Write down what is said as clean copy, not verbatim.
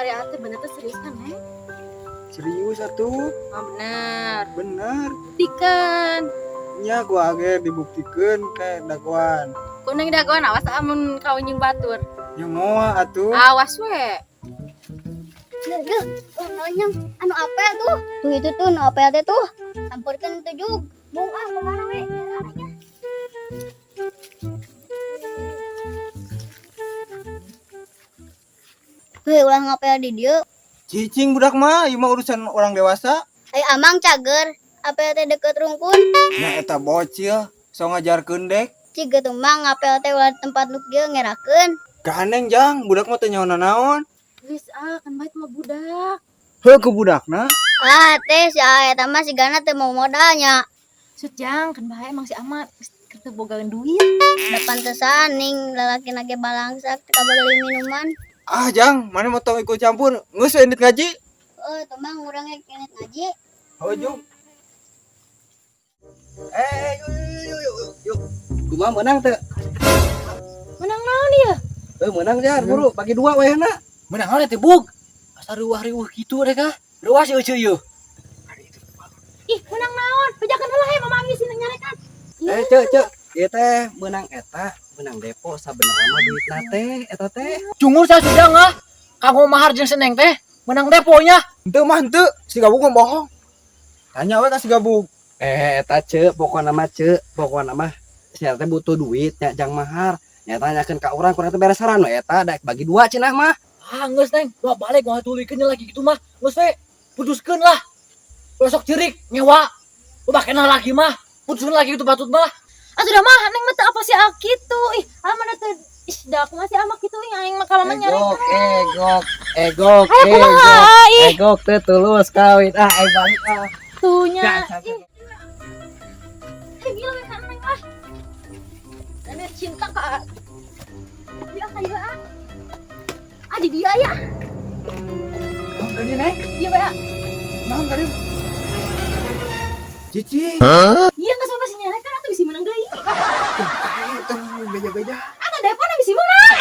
ari ate bener teh serius kan, Neng? Serius atuh. Oh, bener. Bener. Buktikan. Nya gua age dibuktikan ke dakwaan. Kuning dagoan awas amun kau nying batur. Ya moal atuh. Awas we. Yuk, nanya anu apa tuh? Tuh itu tuh, nu apa teh tuh? Sampurkeun tuh jug. Bung kemana we? Weh, ulah ngapel di dieu. Cicing budak mah, ieu mah urusan orang dewasa. Ai amang cager, apel teh deket rungkun. Nya eta bocil, so ngajarkeun dek. Ciga tuh mang ngapel teh ulah tempat nuk dieu ngerakeun. Ganeng jang, budak mah teu nyaona naon. Geus kan baik mah budak. Heuh ke budakna. Ah, teh si eta mah sigana teh mau modalnya. Sujang kan bae emang si Amat keur bogaeun duit. Da pantesan ning lalaki nage balangsak teh kabeli minuman. Ah jang, mana mau tong ikut campur? Geus endit ngaji. Tuh mang urang kenet ngaji. Oh jung. Yuk. Kumaha menang teu? Menang naon ieu? Menang jar, buru bagi 2 wehna. Menang naon teh bug? Asa riwah-riwah kitu deh kah? Ruas euy ieu. Ih, menang naon? Pejakeun heula he mamami sini nyarekan. Cek. Ieu teh menang eta, menang depo sabenerna mah duitna teh eta teh. Cungur saya sudah ngah. Kanggo mahar jeung seneng teh menang deponya. Henteu mah henteu, si Gabung mah bohong. Tanya we ka si Gabung. Eta pokona mah si teh butuh duit nya jang mahar. Nya tanyakeun ka urang kurang teh beres saran we eta daek bagi 2 cenah mah. Ah geus neng, gua balik gua tulikeun lagi gitu mah. Geus we putuskeun lah. Besok cirik nyewa. Bakena lagi mah. Putuskeun lagi itu batut mah. Atuh dah mah neng mah teu apa sih kitu. Ih, mana teh dah aku masih amak kitu aing mah kalau nyarekan. Egok teh tulus kawin. Balik Tuhnya. Gila we kan neng lah. Ini cinta ka. Dia kayak di dia ya. Oh, tadi naik. Iya we. Naon tadi? Cici. Iya enggak sampai sini nyarekan atuh bisi menang deui. Beja-beja. Ada depan bisi menang.